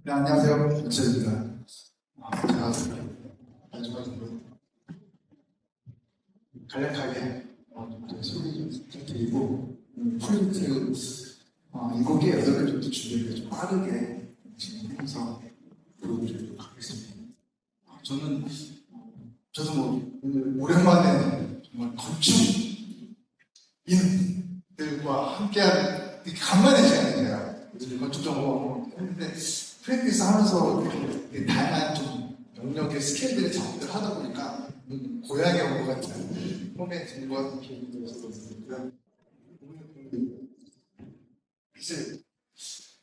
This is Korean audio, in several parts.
네, 안녕하세요. 박철입니다. 제가 마지막으로 간략하게 소개 좀 드리고, 프로젝트 7개, 8개 정도 준비를 좀 빠르게 진행해서 보여드리도록 하겠습니다. 저도 오랜만에 정말 건축인들과 함께하는 간만에 시간이에요. 요즘 건축 정보 했는데, 프랙티스 하면서 다양한 좀 영역의 스케일들을 작업을 하다 보니까 고향에 온 것 같은 홈에 들과 기분이 들었었고요. 사실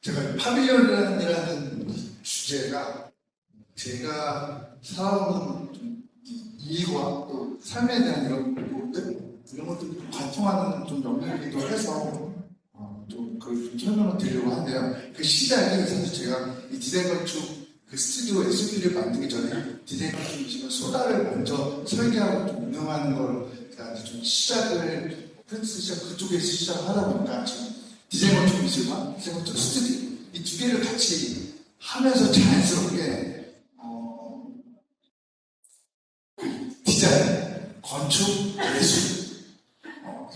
제가 파빌리언이라는 주제가 제가 살아오는 좀 이익과 또 삶에 대한 이런 것들을 관통하는 좀 영역이기도 해서 좀 그걸 좀 설명을 드리려고 하는데요. 그 시작이 사실 제가 이 디자인 건축 그 스튜디오 SP를 만들기 전에 디자인 건축이지만 소다를 먼저 설계하고 좀 운영하는 걸 제가 좀 시작을 프랜스 시작 그쪽에서 시작을 하다 보니까 지금 디자인 건축 미술과 디자인 건축 스튜디오 이 두 개를 같이 하면서 자연스럽게 디자인, 건축, 예술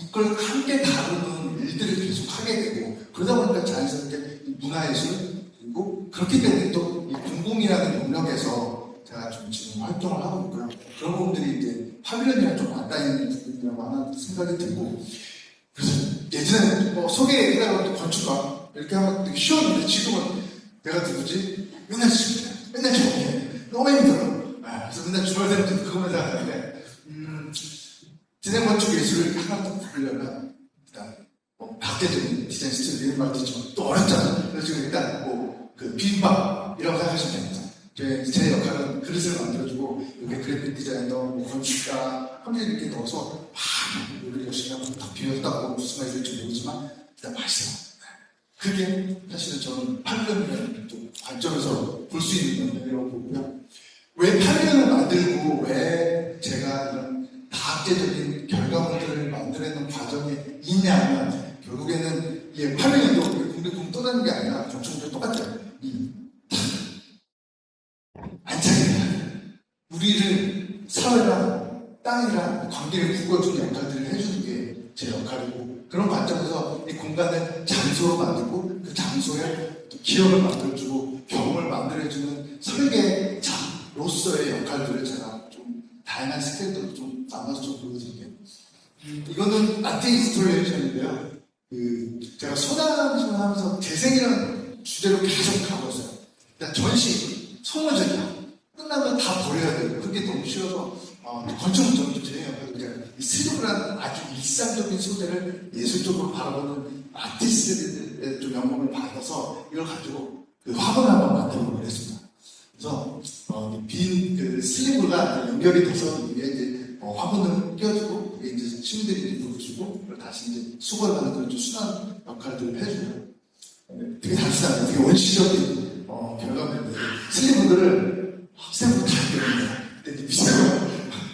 이걸 함께 다루는 일들을 계속 하게 되고 그러다 보니까 자연스럽게 문화예술 그리고 그렇기 때문에 또 이 공공이라는 영역에서 제가 좀 지금 활동을 하고 있고요. 그런 부분들이 이제 파빌리언이랑 좀 맞닿는 부분이라고 하는 생각이 들고 그래서 예전에는 소개해달라고 건축가 이렇게 하면 되게 쉬웠는데 지금은 내가 누구지? 맨날 저렇게 너무 힘들어. 그래서 맨날 주말 되면 그거만 생각하는데 디자인 건축 예술을 하나 더 부르려면 일단 밖에도 디자인 스튜디오 이런 말 듣지만 또 어렵잖아요. 그래서 지금 일단 그 비빔밥이라고 생각하시면 됩니다. 제 역할은 그릇을 만들어주고 여기 그래픽 디자이너, 건축가 혼자 이렇게 넣어서 막 요리 열심히 하고 다 비웠다고 무슨 말이 될지 모르지만 일단 맛있어요. 그게 사실은 저는 파빌리언이라는 관점에서 볼 수 있는 영역이라고 보고요. 왜 파빌리언을 만들고 왜 제가 이런 다학제적인 결과물들을 만들어내는 과정이 있냐면 결국에는 이 파빌리언도 궁극 떠나는 게 아니라 건축도 똑같아요. 안착입니다. 우리를 사회랑 땅이랑 관계를 묶어주는 역할들을 해주는 게 제 역할이고 그런 관점에서 이 공간을 장소로 만들고 그 장소에 기억을 만들어주고 경험을 만들어주는 설계자로서의 역할들을 제가 좀 다양한 스케일들로 좀 나눠서 좀 보여드릴게요. 이거는 아트 인스톨레이션인데요. 제가 소담을 하면서 재생이라는 주제로 계속 가고 있어요. 전시, 소모전이야. 끝나면 다 버려야 돼요. 그게 너무 쉬워서 건축은 저는 진행해요. 이 슬리브라는 아주 일상적인 소재를 예술적으로 바라보는 아티스트들의 좀 영감을 받아서 이걸 가지고 화분을 한번 만들어 보기로 했습니다. 그래서 빈 슬리브가 연결이 돼서 이게 이제 화분을 띄워주고 이게 이제 시민들이 누르주고 다시 이제 수거를 하는 그런 좀 순환 역할들을 해줘요. 되게 단순하게 되게 원시적인 결과물인데 슬리브들을 학생부터 다 배웁니다. 근데 미술관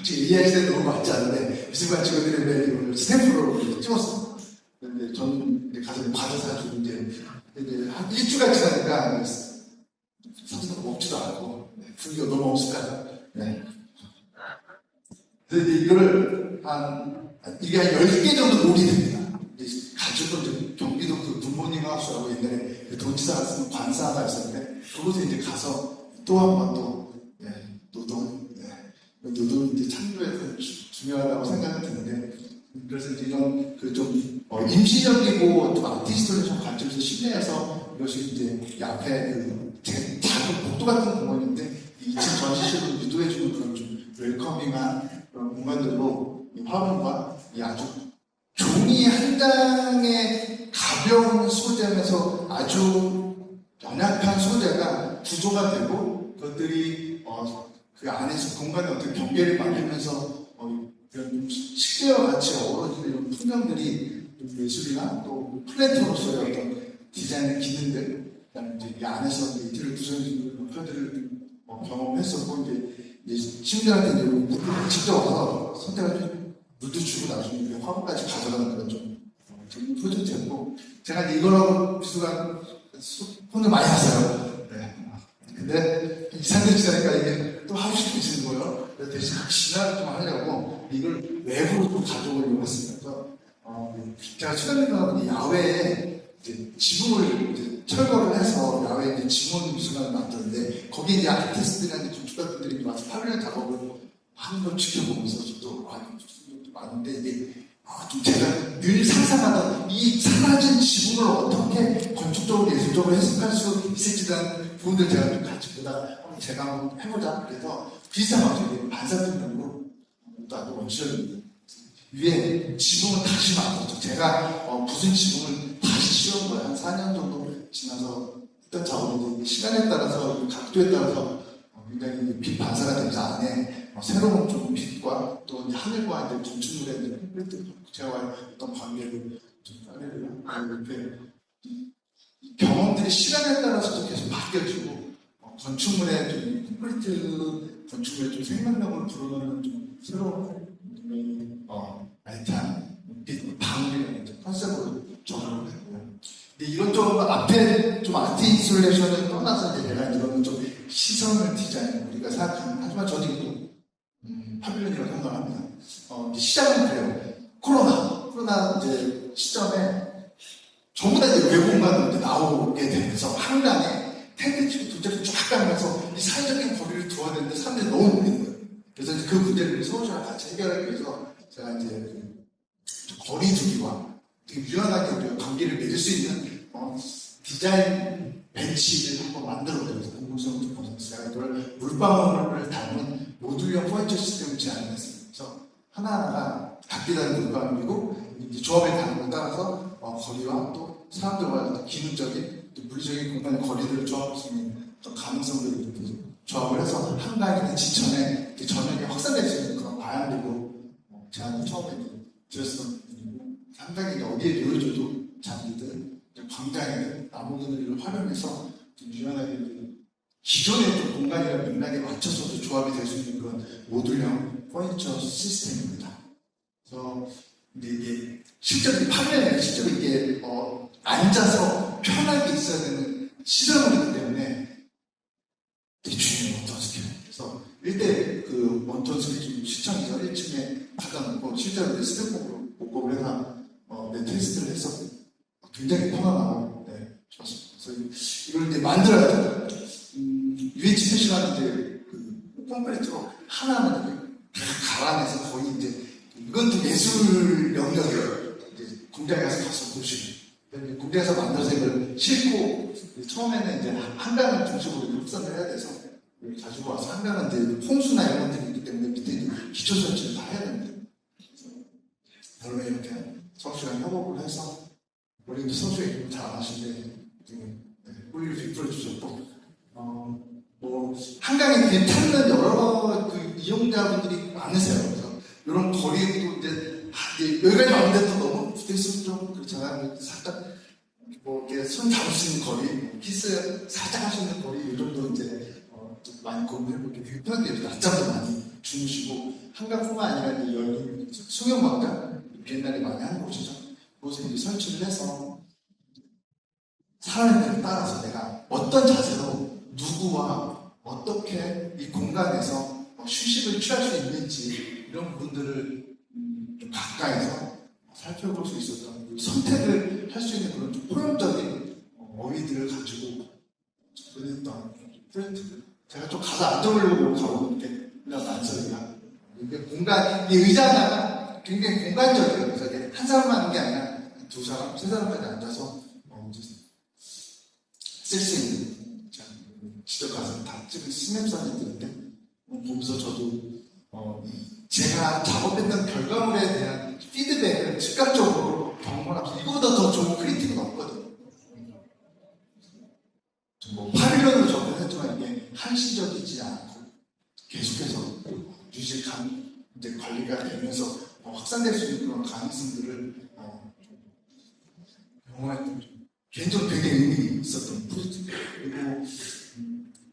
이해하시는 너무 맞지 않은데 미술관 직원들의 오늘 스탬프로 찍었어. 근데 저는 가서 과자 사주고 이제 한 일주가 지나니까 사진도 먹지도 않고 분위기가 너무 없을까요? 네. 그래서 이거를 이게 한 10개 정도 놀이 됩니다. 가족은 경기도 그 부모님 하우스라고 옛날에 도지사가 쓰는 관사가 있었는데 그곳에 이제 가서 또 한 번 또 노동 이제 창조에서 중요하다고 생각이 드는데 그래서 이제 이런 좀 임시적이고 또 아티스트를 좀 관점에서 신뢰해서 이것이 이제 이 앞에 작은 복도 같은 공간인데 2층 전시실로 유도해주는 그런 좀 웰커밍한 그런 공간들로 이 화분과 이 아주 종이 한 장의 가벼운 소재면서 아주 연약한 소재가 구조가 되고 그것들이 그 안에서 공간의 어떤 경계를 만들면서 이런 식재와 같이 어우러지는 이런 풍경들이 예술이나 또 플랜터로서의 어떤 디자인의 기능들, 그다음에 이제 이 안에서 이들을 구성해주는 목표들을 경험했었고 이제 시민들한테 이제 물을 직접 와서 선택을 물도 주고 나중에 화분까지 가져가는 그런 좀 프로젝트였고 제가 이거라고 미술관 손을 많이 했어요. 네. 그래서 대신 진화를 좀 하려고 이걸 외부로 좀 가져오려고 했습니다. 그래서 제가 최근에 가보니 야외에 이제 지붕을 이제 철거를 해서 야외에 이제 지문 미술관을 만드는데 거기에 이제 아티스트들이나 건축가들이 와서 파빌리온 작업을 하는 걸 지켜보면서 저도 많은데 이게 좀 제가 늘 상상하던 이 사라진 지붕을 어떻게 건축적으로 예술적으로 해석할 수 있을지 대한 부분들 제가 좀 같이 보다가 제가 한번 해보자 그래서 비슷한 반사편으로 나도 원시적인 위에 지붕을 다시 만들었죠. 제가 무슨 지붕을 다시 씌운 거예요. 한 4년 정도 지나서 했던 작업인데 시간에 따라서 각도에 따라서 굉장히 빛 반사가 되면서 안에 새로운 좀 빛과 또 하늘과 이제 건축물의 제가 어떤 관계를 좀 짜내려고 이렇게 경험들이 시간에 따라서도 계속 바뀌어지고 건축물의 좀 콘크리트 건축물의 좀 생명력을 불어넣는 좀 새로운 라이트한 빛 방울이라는 컨셉으로 적용을 했고요. 근데 이런 좀 앞에 좀 아트 인슐레이션을 떠나서 이제 내가 이런 좀 시선을 디자인 우리가 생각하는 하지만 저도 이것도 파빌리온이라고 생각합니다. 시작은 그래요. 코로나 이제 시점에 전부 다 이제 외국만으로 이제 나오게 되면서 한강에 텐트 치고 둘째로 쫙 가면서 이 사회적인 거리를 두어야 되는데 사람들이 너무 몰리는 거예요. 그래서 이제 그 문제를 서울시랑 같이 해결하기 위해서 제가 이제 거리 두기와 되게 유연하게 우리가 관계를 맺을 수 있는 디자인 벤치를 한번 만들어보면서 공공성을 보면서 제가 이걸 물방울을 담은 모듈형 포인트 시스템을 제안했습니다. 그래서 하나하나가 각기 다른 물방울이고 이제 조합에 다른 걸 따라서 거리와 또 사람들과 기능적인 또 물리적인 공간의 거리들을 조합할 수 있는 어떤 가능성들을 조합을 해서 한강이나 지천에 저녁에 확산될 수 있는 그런 방향으로 제안을 처음에 드렸었는데 상당히 어디에 놓여줘도 잔디들, 광장이든 나무 그늘을 활용해서 좀 유연하게 기존의 좀 공간이나 맥락에 맞춰서도 조합이 될 수 있는 그런 모듈형 퍼니처 시스템입니다. 그래서 이게 실제로 파빌리온이 실제로 이게 앉아서 편하게 있어야 되는 시설물이기 때문에 되게 중요해요. 원톤스키. 그래서 일대 그 원톤스키 시청에서 1층에 갖다 놓고 실제로 스태프로 목공을 해서 테스트를 했었고 굉장히 편안하고 좋았습니다. 그래서 이걸 이제 만들어야 돼요. UH 패션은 이제 그 콘크리트로 하나하나 갈아내서 거의 이제 이건 또 예술 영역이에요. 이제 공장에 가서 보시고 공장에서 만들어서 이걸 싣고 처음에는 이제 한강을 중심으로 확산을 해야 돼서 가지고 와서 한강은 이제 홍수나 이런 것들이 있기 때문에 밑에 이제 기초 설치를 다 해야 됩니다. 그래서 이렇게 서울시랑 협업을 해서 우리 서울시에 이름을 잘 안 하시는데 우리를 빅프로 주셨고 한강에 이렇게 타는 여러 그 이용자분들이 많으세요. 그래서 이런 거리에도 이제 여기까지 왔는데 또 너무 붙어있으면 좀 그렇잖아요. 살짝 이렇게 손 잡을 수 있는 거리, 키스 살짝 할 수 있는 거리 이 정도 이제 좀 많이 고민해보게 되게 편하게 낮잠도 많이 주무시고 한강뿐만 아니라 이제 열린 수영광장 비엔날레 많이 하는 곳이죠. 그곳에 이제 설치를 해서 사람들에 따라서 내가 어떤 자세로 누구와 어떻게 이 공간에서 휴식을 취할 수 있는지 이런 부분들을 좀 가까이서 살펴볼 수 있었던 선택을 할 수 있는 그런 좀 포용적인 어휘들을 가지고 그랬던 프로젝트들 제가 좀 가서 앉아보려고 가보는데 그냥 난소리가 이게 공간, 이 의자 하나가 굉장히 공간적이에요. 그래서 이게 한 사람만 하는 게 아니라 두 사람, 세 사람까지 앉아서 쓸 수 있는 직접 가서 다 찍은 스냅 사진들인데 보면서 저도 제가 작업했던 결과물에 대한 피드백을 즉각적으로 경험하면서 이거보다 더 좋은 크리틱은 없거든요. 뭐 파빌리온으로 접근했지만 이게 한시적이지 않고 계속해서 이제 관리가 되면서 확산될 수 있는 그런 가능성들을 경험했던 개인적으로 되게 의미 있었던 프로젝트. 그리고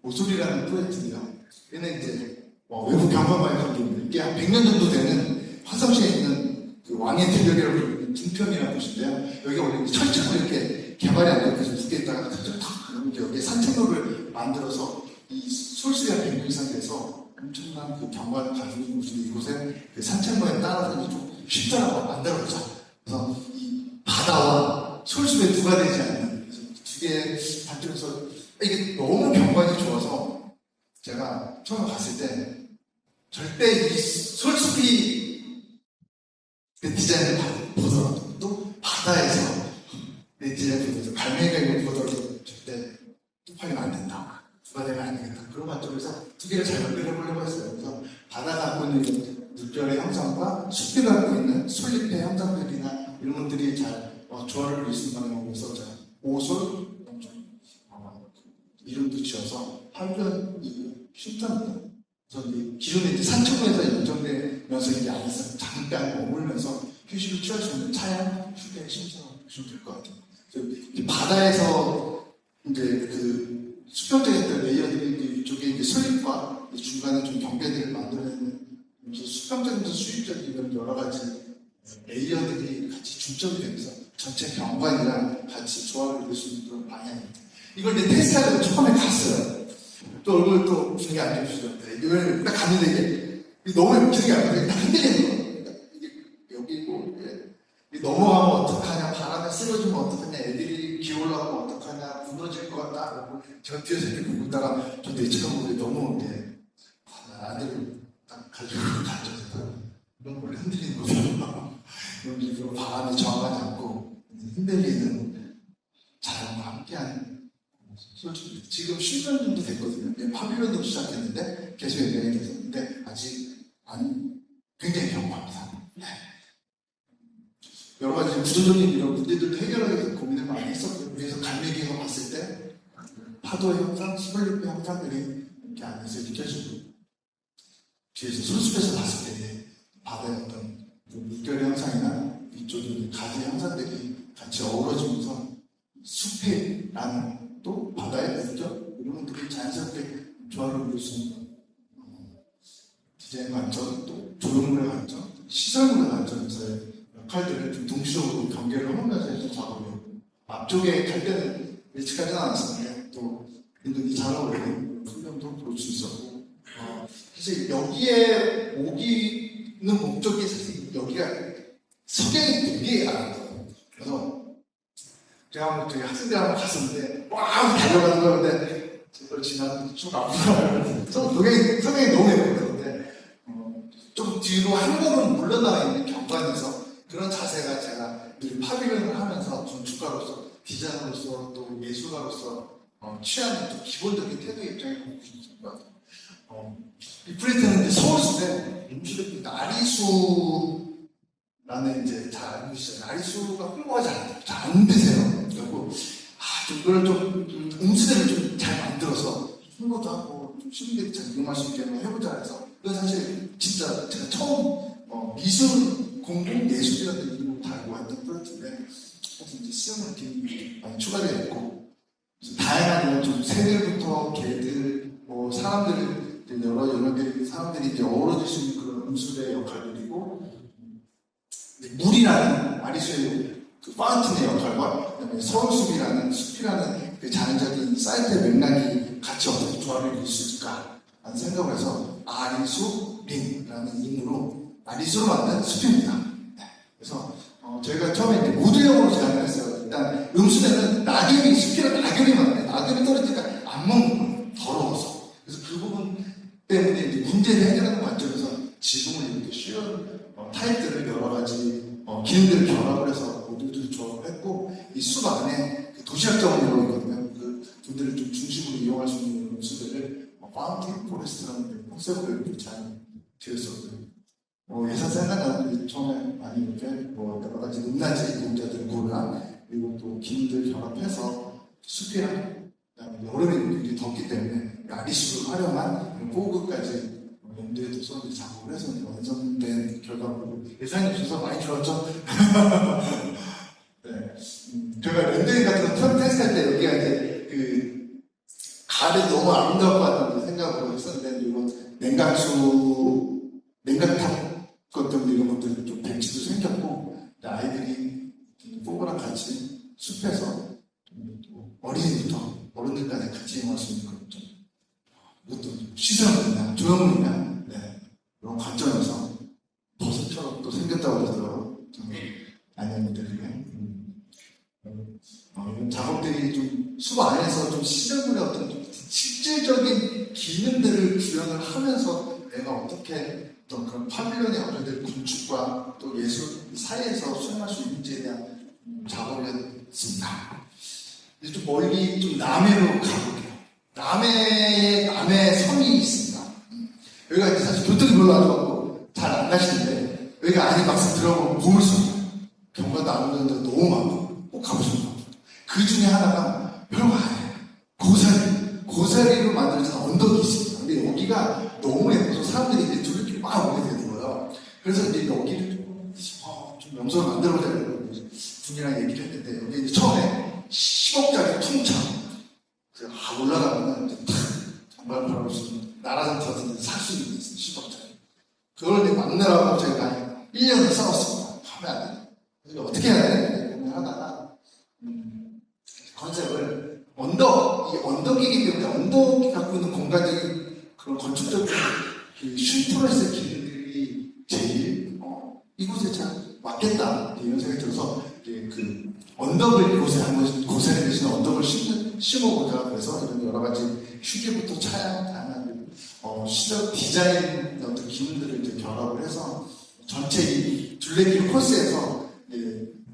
모서리라는 프로젝트인데요. 얘는 이제 외부 경관과의 관계입니다. 이게 한 100년 정도 되는 화성시에 있는 그 왕의 대벽이라고 부르는 등편이라는 곳인데요. 여기 원래 철책으로 이렇게 개발이 안 되고 계속 묶여 있다가 탁 여기에 산책로를 만들어서 이 솔수리가 100년 이상 돼서 엄청난 그 경관을 가지고 있는 곳인데 이곳에 그 산책로에 따라서 좀 쉽더라고 만들어보자. 그래서 이 바다와 솔숲에 누가 되지 않는 두 개의 단점에서 이게 너무 경관이 좋아서 제가 처음에 갔을 때 절대 이 솔숲이 내 디자인을 보더라도 또 바다에서 내 디자인을 보더라도 갈매기를 보더라도 절대 쪽팔리면 안 된다. 누가 되면 안 되겠다. 그런 관점에서 두 개를 잘 연결해보려고 했어요. 그래서 바다가 갖고 있는 물결의 형상과 숲이 갖고 있는 솔잎의 형상들이나 이런 것들이 잘 조화를 이룰 수 있는 방향으로서 제가 오솔 이름도 지어서 하루는 쉼터입니다. 그래서 기존에 이제 산책로에서 연정되면서 이제 안에서 잠깐 머물면서 휴식을 취할 수 있는 차양 휴게 쉼터라고 보시면 될 것 같아요. 바다에서 이제 그 수평적인 레이어들이 이쪽에 이제 솔잎과 중간에 좀 경계들을 만들어내는 수평적이면서 수직적인 여러 가지 레이어들이 같이 중점이 되면서 전체 경관이랑 같이 조화를 이룰 수 있는 그런 방향입니다. 이걸 이제 테스트하려고 처음에 갔어요. 또 얼굴 또 분위기 안 좋으시던데 이걸 딱 갔는데 이게 너무 분위기 안 좋으니까 딱 흔들리는 거예요. 이게 여기고 넘어가면 어떡하냐, 바람에 쓰러지면 어떡하냐, 애들이 기어올라가면 어떡하냐, 무너질 것 같다. 그리고 저 뒤에서 이렇게 보고 있다가 저 예측한 분들이 너무 아들을 딱 가지고 가져서 이런 걸 흔들리는 거죠. 여기 바람이 저항하지 않고 흔들리는 자연과 함께하는 솔직히 지금 10년 정도 됐거든요. 파빌런도 시작했는데 계속 연장이 됐었는데 아직 굉장히 경고합니다. 네. 여러 가지 구조적인 이런 문제들도 해결하기 위해서 고민을 많이 했었고요. 그래서 갈매기가 봤을 때 파도의 형상, 스벌립의 형상들이 이렇게 안에서 느껴지고 뒤에서 솔숲에서 봤을 때 바다의 어떤 물결의 형상이나 이쪽에 가지의 형상들이 같이 어우러지면서 숲이라는 또 바다의 물결 이런 것들이 자연스럽게 조화를 이룰 수 있는 디자인 관점, 또 조형물의 관점, 시설물의 관점에서의 역할들을 좀 동시적으로 경계를 하면서 했던 작업이었고 앞쪽에 갈 때는 일찍하지는 않았었는데 또 굉장히 잘 어울리는 풍경도 볼 수 있었고 사실 여기에 오기는 목적이 사실 여기가 석양이 되게 아름다워요. 그래서 제가 한번 저희 학생들 한번 갔었는데 와 달려가는 거였는데 저걸 지나서 쭉 앞으로 석양이 너무 예뻤는데 좀 뒤로 한 걸음 물러나와 있는 경관에서 그런 자세가 제가 늘 파빌런을 하면서 건축가로서 디자이너로서 또 예술가로서 취하는 좀 기본적인 태도 입장에 보고 싶은 것 같아요. 이 프레이트는 이제 서울숲에 아리수라는 이제 잘 알고 계시잖아요. 아리수가 홍보가 잘 안 되세요. 그리고 좀 이걸 좀 음수대를 좀 잘 만들어서 홍보도 하고 좀 시민들이 잘 이용할 수 있게 해보자 해서 이건 사실 진짜 제가 처음 미술 공공 예술이라는 이름으로 달고 했던 프로젝트인데 그래서 이제 수영을 이렇게 많이 추가되어 있고 다양한 좀 새들부터 개들 뭐 사람들 여러 영역의 사람들이 이제 어우러질 수 있는 그런 음술의 역할들이고 물이라는 아리수의 그 파운틴의 역할과 그다음에 서울숲이라는 숲이라는 그 자연적인 사이트의 맥락이 같이 어떻게 조화를 이룰 수 있을까 라는 생각을 해서 아리수림이라는 이름으로 아리수로 만든 숲입니다. 네. 그래서 저희가 처음에 이제 모듈형으로 제안을 했어요. 일단 음수대는 낙엽이 숲이라 낙엽이 많아요. 낙엽이 떨어지니까 안 먹는 거예요. 더러워서. 그래서 그 부분 때문에 이제 문제를 해결하는 관점에서 지붕을 이렇게 씌운 타입들을 여러 가지 기능들을 결합을 해서 모듈들을 조합을 했고 이 숲 안에 그 도시학자원이라고 있거든요. 그 분들을 좀 중심으로 이용할 수 있는 음수대를 파운틴 포레스트라는 컨셉으로 이렇게 잘 되었었고요. 예산 생각나는 처음에 많이 이렇게 여러 가지 높낮이 이용자들을 고르나 그리고 또 기능들 결합해서 숲이랑 그다음에 여름에 굉장히 덥기 때문에 아리수를 활용한 포구까지 염두에 둬서 작업을 해서 완성된 결과물로 예산이 없어서 많이 들었죠. 네. 제가 렌더링 같은 거 처음 테스트할 때 여기가 이제 그 가을이 너무 아름다울 것 같다는 생각으로 했었는데 이건 냉각탑 것 때문에 이런 것들이 좀 벤치도 생겼고 아이들이 포구랑 같이 숲에서 어린이부터 어른들까지 같이 이용할 수 있는 그런 좀 시설물이나 조형물이나 네, 이런 관점에서 버섯처럼 또 생겼다고 그러더라고요. 아닙니다, 그게. 이런 작업들이 좀 숲 안에서 좀 시설물의 어떤 좀 실질적인 기능들을 구현을 하면서 내가 어떻게 어떤 그런 파빌리온의 어떤 건축과 또 예술 사이에서 수행할 수 있는지에 대한 작업이었습니다. 이제 좀 멀리 좀 남해로 가볼게요. 남해 섬이 있습니다. 여기가 이제 사실 교통이 별로 안 좋아서 잘 안 가시는데 여기가 안에 막상 들어가면 보물섬이에요. 경관도 안 오는 데 너무 많고 꼭 가보시면 돼요. 그 중에 하나가 별거 아니에요. 고사리로 만들어진 언덕이 있습니다. 근데 여기가 너무 예뻐서 사람들이 이제 둘러끼리 막 오게 되는 거예요. 그래서 이제 여기를 좀 명소를 만들어보자고 분이랑 얘기를 했는데 여기 이제 처음에 10억짜리 통창 그래서 올라가면 이제 탁 정말 바로 나라장 터지는 살 수 있는 10억짜리 그걸 이제 막느라고 제가 1년을 싸웠습니다. 하면 안 돼요. 그래서 어떻게 해야 돼? 고민하다가 컨셉을 이 언덕이기 때문에 언덕이 갖고 있는 공간적인 그런 건축적인 그 쉼터에서의 기능들이 제일 이곳에 참 맞겠다 이런 생각이 들어서 그 언덕을 이곳에 한번 고사리 대신 언덕을 심어보자 그래서 이런 여러 가지 휴게부터 차양 다양한 시적 디자인 어떤 기능들을 이제 결합을 해서 전체 이 둘레길 코스에서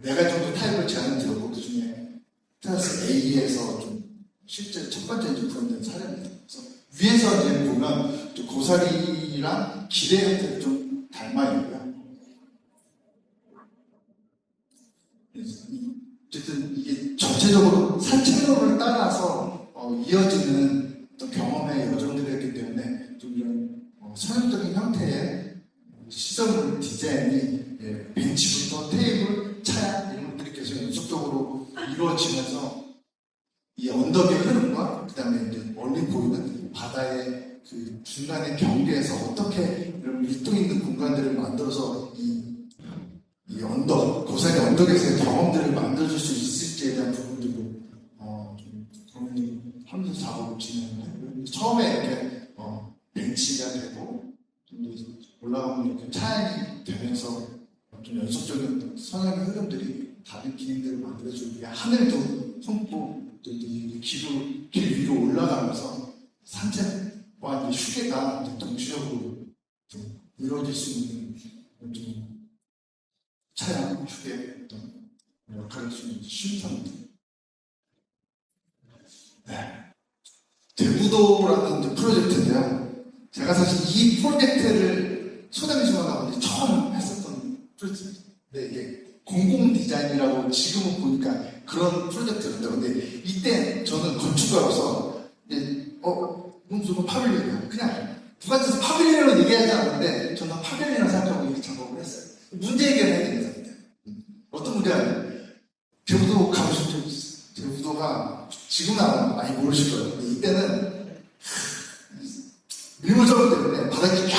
4가지 정도 타입을 제안을 드렸고 그 중에 테라스 A에서 좀 실제 첫 번째 이제 구현된 사례입니다. 그래서 위에서 이제 보면 또 고사리랑 기대 형태를 좀 닮아 있고요. 어쨌든 이게 전체적으로 산책로를 따라서 이어지는 어떤 경험의 여정들이었기 때문에 좀 이런 서양적인 형태의 시설물 디자인이 벤치부터 테이블, 차양 이런 것들이 계속 연속적으로 이루어지면서 이 언덕의 흐름과 그 다음에 이제 멀리 보이는 바다의 그 중간의 경계에서 어떻게 이런 밀도 있는 공간들을 만들어서 이 언덕, 고사리 언덕에서의 경험들을 만들어줄 수 있을지에 대한 부분들도 좀 고민하면서 작업을 진행을 처음에 이렇게 벤치가 되고 좀 올라가면 이렇게 차양이 되면서 좀 연속적인 성향의 흐름들이 다른 기능들을 만들어주기 위해 하늘도 품고 또 길 위로 올라가면서 산책과 휴게가 동시적으로 이루어질 수 있는 좀 차양 휴게 어떤 역할을 할 수 있는 쉼터입니다. 네. 대부도라는 프로젝트인데요. 제가 사실 이 프로젝트를 소담시원하고 처음 했었던 프로젝트입니다. 네, 이게 공공 디자인이라고 지금은 보니까 그런 프로젝트였는데, 근데 이때 저는 건축가로서 무슨 파빌리온이야. 그냥 누가 해서 파빌리온을 얘기하지 않는데 저는 파빌리온을 생각하고 이렇게 작업을 했어요. 문제 해결을 해야 됩니다. 어떤 문제가 대부도 가보신 적 있어요. 대부도가 지금은 많이 모르실 거예요. 근데 이때는 밀물점 때문에 바닥이 쫙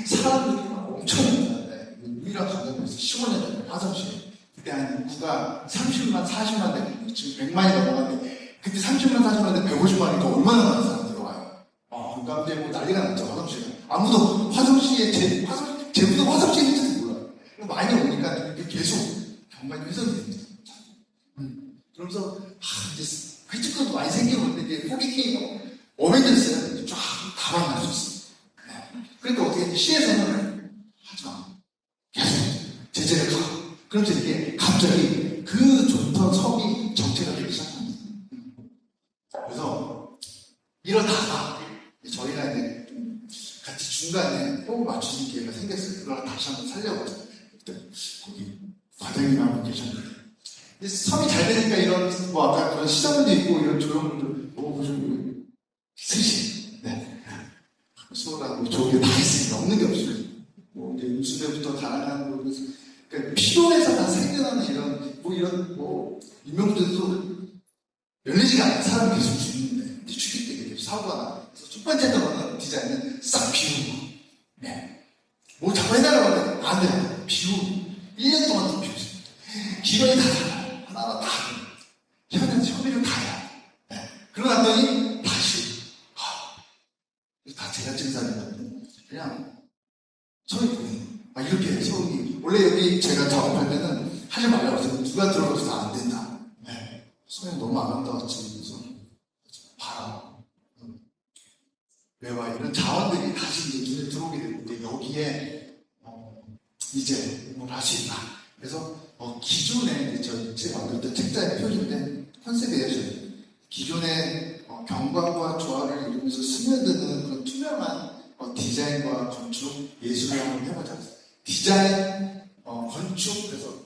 사람들이 막 엄청 많았는데 유일한 관광에서 15년 전에 화성시에 그때 한 인구가 30만, 40만 대 지금 100만이 넘어갔는데 그때 30만, 40만 대 150만이니까 얼마나 많은 사람들이 와요. 그러니까 이제 뭐 난리가 났죠, 화성시가. 아무도 화성시에 제부도 화성시에 있는지 몰라요. 많이 오니까 계속 경관이 훼손이 됩니다. 그러면서 이제 회집도 많이 생기고 있는데 이제 호기킹이 어벤져스가 쫙다 만날 수 있어요. 그러니까 어떻게 시에서는 하지 마. 계속 제재를 가고. 그러면서 이게 갑자기 그 좋던 섬이 정체가 되기 시작합니다. 그래서 이러다가 저희가 이제 같이 중간에 호흡 맞추는 기회가 생겼어요. 그걸 다시 한번 살려보자. 그때 거기 과장님 한분 계셨는데 섬이 잘 되니까 이런 뭐 아까 그런 시설물도 있고 이런 조형물도 보시면 스시 수호랑 뭐 좋은 게 다 있으니까 없는 게 없어요. 뭐 이제 운수대부터 다양한 뭐 그러니까 필요해서 다 생겨나는 이런 유명들도 열리지가 않는 사람이 계속 죽는데 이제 죽일 때 계속 사고가 나. 그래서 첫 번째 거는 디자인은 싹 비우는 거. 뭐 자꾸 해달라고 하면 안 돼. 비우고 1년 동안 또 비우지. 기관이 다 달라요. 하나하나 다 현장에서 협의를 다 해요. 그러고 났더니 다시 이렇게 소음이 원래 여기 제가 작업할 때는 하지 말라고 해서 누가 들어가서 안 된다. 네. 소음이 너무 아름다웠지. 그래서 봐라. 외와 이런 자원들이 다시 이제 눈에 들어오게 되는데 여기에 이제 뭘 할 수 있다. 그래서 기존에 제가 만들었던 책자의 표지인데 컨셉이에요. 기존의 경관과 조화를 이루면서 스며드는 그런 투명한 디자인과 건축 예술을 한번 해보자. 디자인, 건축, 그래서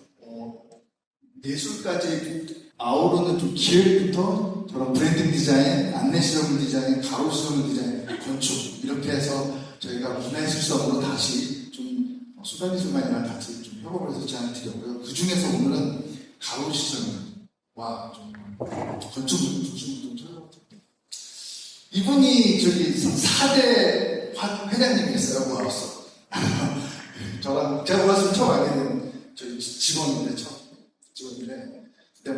예술까지 아우르는 좀 기획부터 저런 브랜딩 디자인, 안내시설 디자인, 가로시설 디자인, 건축 이렇게 해서 저희가 문화예술성으로 다시 좀 수단미술만이랑 같이 좀 협업을 해서 제안을 드렸고요. 그 중에서 오늘은 가로시설과 좀 건축을 중심으로 좀 찾아봤습니다. 이분이 저기 4대 회장님이었어요, 모아서. 저랑, 제가 모아서 처음 알게 된 저희 직원인데, 직원인데, 그때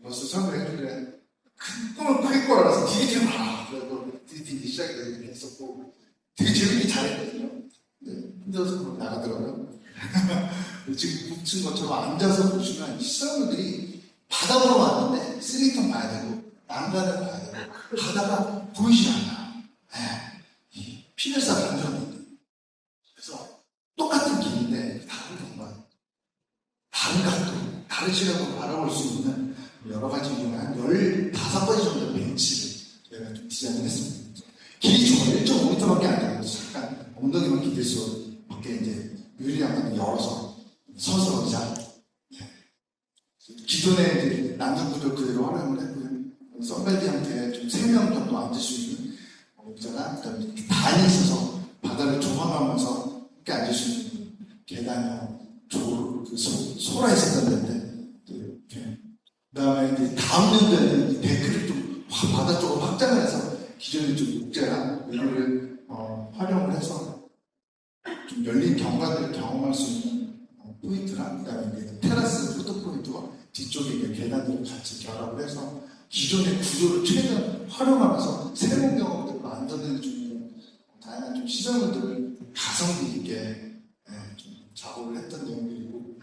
벌써 설명을 해주길래, 큰 꿈을 크게 꿔라서 DDT를 봐라. 그래서 DDT 시작이 했었고, 되게 재밌게 잘했거든요. 네, 혼자서 나가더라고요. 지금 붙인 것처럼 앉아서 보시면 시설물들이 바다 보러 왔는데 쓰레기통 봐야 되고 난간을 봐야 되고 바다가 보이지 않아요. 네. 피늘사 만들었는데 그래서 똑같은 길인데 다른 경관, 다른 각도, 다른 시각으로 바라볼 수 있는 여러 가지 중에 한 15가지 정도 벤치를 저희가 좀 디자인을 했습니다. 길이 좋아요. 1.5m밖에 안 돼요. 약간 엉덩이만 기댈 수 밖에 이제 유리창을 열어서 서서 의자. 기존에 이제 난간구조 그대로 활용을 했고요. 썬벨디한테 좀 3명 정도 앉을 수 있는 의자나 그다음에 단이 있어서 바다를 조망하면서 함께 앉을 수 있는 계단이나 소라 있었는데 이렇게. 그다음에 이제 다음 연도에는 데크를 좀 바다 쪽으로 확장을 해서 기존의 좀 목재랑 이거를 활용을 해서 좀 열린 경관들을 경험할 수 있는 포인트랑 그다음에 테라스 푸드 포인트와 뒤쪽에 있는 계단들을 같이 결합을 해서 기존의 구조를 최대한 활용하면서 새로운 경험들을 만드는 중인 다양한 좀 시설물들을 가성비 있게 좀 작업을 했던 내용들이고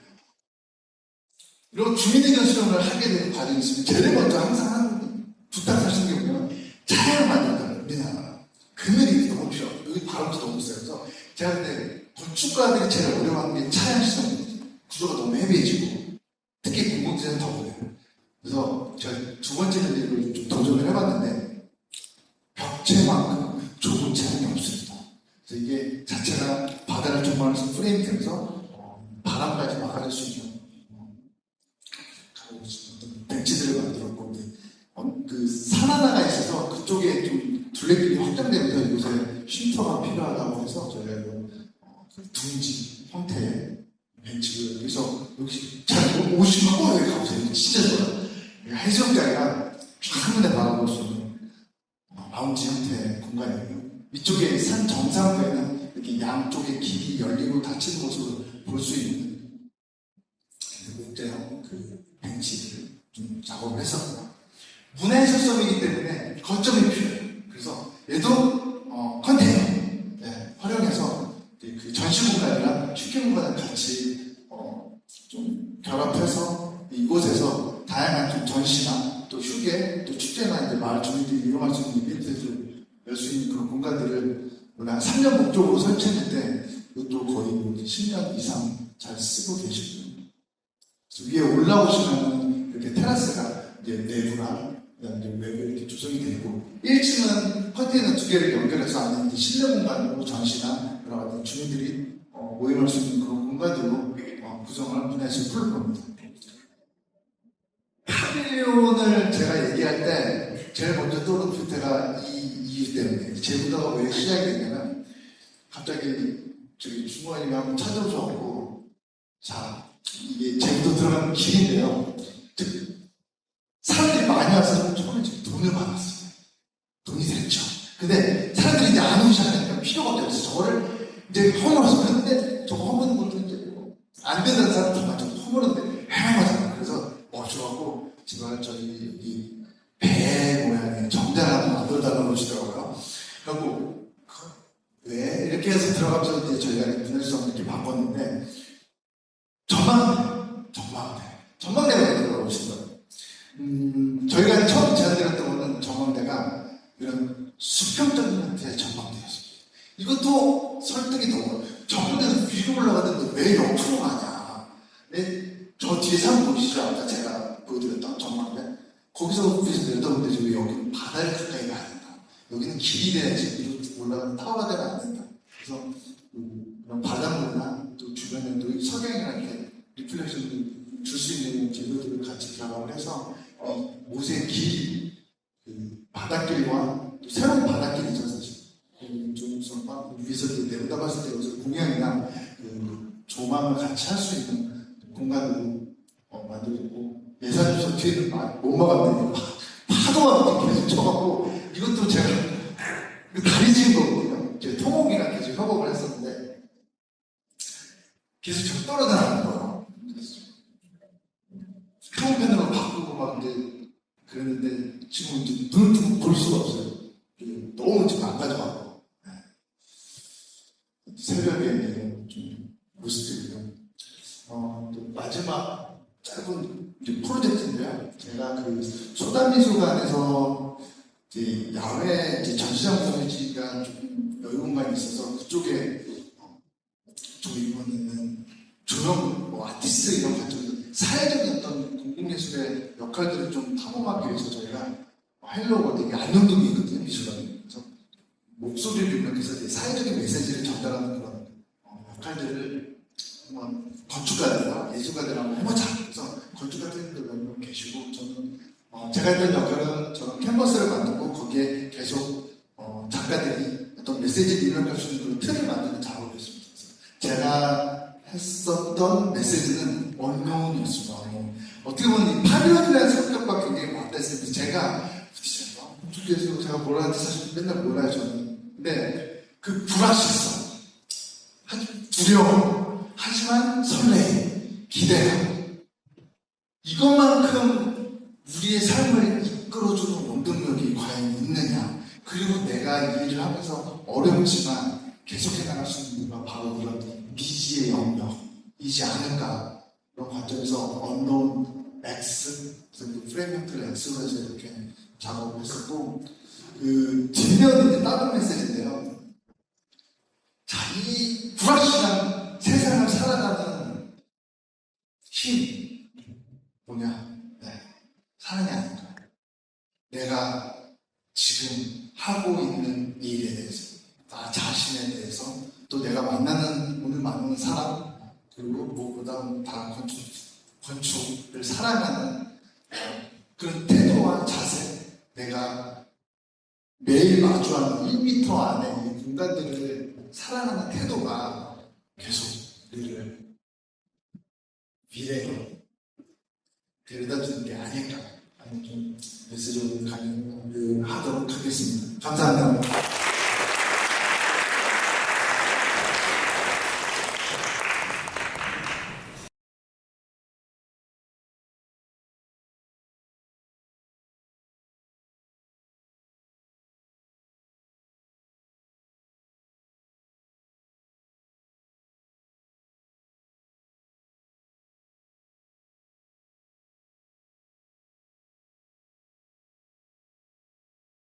이런 주민의견 수용을 하게 되는 과정이 있으면 제일 먼저 항상 부탁하시는 게 뭐냐면 차를 만든다는 우리나라 그늘이 너무 필요 여기 바람도 너무 세요. 그래서 제가 근데 건축가들이 제일 어려워하는 게 차양 시설물이지 구조가 너무 헤매지고 특히 공공재는 더 그래요. 그래서 제가 두 번째는 이걸 좀 도전을 해봤는데 벽체만큼 좁은 차양이 없습니다. 그래서 이게 자체가 바다를 조망해서 프레임이 되면서 바람까지 막아줄 수 있는 벤치들을 만들었고 그 산 하나가 있어서 그쪽에 좀 둘레길이 확장되면서 요새 쉼터가 필요하다고 해서 저희가 둥지 형태의 벤치를 여기서 역시 잘 오시면 여기 가보세요. 진짜 좋아요. 해수욕장이랑 한눈에 바라볼 수 있는 라운지 형태의 공간이고요. 이쪽에 산 정상부에는 이렇게 양쪽에 길이 열리고 닫히는 모습을 볼 수 있는 목재형 그 벤치를 좀 작업을 했었고요. 문화예술성이기 때문에 거점이 필요해요. 그래서 얘도 컨테이너 활용해서 그 전시 공간이랑 휴게 공간을 같이 좀 결합해서 이곳에서 다양한 좀 전시나 또 휴게 또 축제나 이제 마을 주민들이 이용할 수 있는 이벤트를 열 수 있는 그런 공간들을 원래 한 3년 목적으로 설치했는데 이것도 거의 10년 이상 잘 쓰고 계시고요. 위에 올라오시면 이렇게 테라스가 이제 내부나 그다음에 외부에 이렇게 조성이 되고 1층은 컨테이너 2개를 연결해서 안에 이제 실내 공간으로 전시나 여러 가지 주민들이 모임할 수 있는 그런 공간들로 구성을 문화예술 플랫폼입니다. 파빌리온을 제가 얘기할 때 제일 먼저 떠오른 표태가 이 이유 때문에 제부도가 왜 시작이 됐냐면 갑자기 저기 주무관님이 한번 찾아오셔갖고 자 이게 제부도 들어가는 길인데요. 사람들이 많이 와서 처음에 돈을 받았어요. 돈이 됐죠. 근데 사람들이 이제 안 오기 시작하니까 필요가 없어서 저를 이제 허물어서 그런데 저거 허무는 것도 이제 안 되는 사람들만 좀 허물었는데 해명하잖아요. 그래서 좋아하고 제가 저희 여기 배 모양의 정자를 한번 만들어달라고 그러시더라고요. 그리고 왜 이렇게 이렇게 해서 들어가면서 이제 저희가 인터넷성 이렇게 바꿨는데, 전망대가 있더라고요, 오시더라고요. 저희가 처음 제안드렸던 거는 전망대가 이런 수평적인 형태의 전망대였습니다. 이것도 설득이 너무, 전망대에서 위로 올라가는데 왜 옆으로 가냐. 저 뒤에 산 보이시죠? 아까 제가 보여드렸던 전망대. 거기서 위에서 내려다보는데 왜 여기는 바다에 가까이 가야 된다. 여기는 길이 돼야지 위로 올라가는 타워가 되면 안 된다. 그래서 그런 바닷물이나 또 주변에 또 석양이나 이렇게 리플렉션을 줄 수 있는 재료들을 같이 결합을 해서 옷의 길이, 바닷길과 또 새로운 바닷길이죠, 사실. 조명성과 위에서 내려다봤을 때 여기서 공양이나 조망을 같이 할 수 있는 공간으로 만들었고, 예산조서 뒤에는 못 막았는데 파도가 계속 쳐갖고, 이것도 제가 다리 지은 거거든요. 제 토목이랑 계속 협업을 했었는데 계속 저 떨어져나가는 거예요. 평편으로 바꾸고 막 이제 그랬는데 지금 이제 눈을 뜨고 볼 수가 없어요. 너무 지금 안 가져가고. 새벽에 좀 모습들이요. 또 마지막 짧은 프로젝트인데요. 제가 소담미술관에서 이제 야외 전시장 공유지가 좀 여유 공간이 있어서 그쪽에 좀 이번에는 조형, 아티스트 이런 관점에서 사회적인 어떤 공공예술의 역할들을 좀 탐험하기 위해서 저희가 헬로가 되게 안녕동이 있거든요, 미술관이. 그래서 목소리를 입력해서 이제 사회적인 메시지를 전달하는 그런 역할들을 한번 건축가들이나 예술가들 한번 해보자. 그래서 건축가들도 몇 명 계시고, 저는 제가 했던 역할은 저는 캔버스를 만들고 거기에 계속 작가들이 어떤 메시지를 입력할 수 있는 그런 틀을 만드는 작업을 했습니다. 제가 했었던 메시지는 언론이었습니다. 어떻게 보면 이 파리언이라는 성격과 굉장히 맞닿았습니다. 제가 공주께서 제가 뭐라 하는지 사실 맨날 몰라요, 저는. 근데 그 불확실성, 두려움, 하지만 설레임, 기대감, 이것만큼 우리의 삶을 이끌어주는 원동력이 과연 있느냐. 그리고 내가 이 일을 하면서 어렵지만 계속해 나갈 수 있는 이유가 바로 이런 미지의 영역이지 않을까. 그런 관점에서 언론 X, 그래서 프레임 형태를 X로 해서 이렇게 작업을 했었고, 뒷면은 이제 다른 메시지인데요. 자, 이 불확실한 세상을 살아가는 힘, 뭐냐? 사랑이 아닐까. 내가 지금 하고 있는 일에 대해서, 나 자신에 대해서, 또 내가 오늘 만나는 사람, 그리고 무엇보다 다 건축을 사랑하는 그런 태도와 자세, 내가 매일 마주하는 1m 안에 이 공간들을 사랑하는 태도가 계속 우리를 미래로 데려다 주는 게 아닐까 하는 좀 메시지를 강요하도록 하겠습니다. 감사합니다.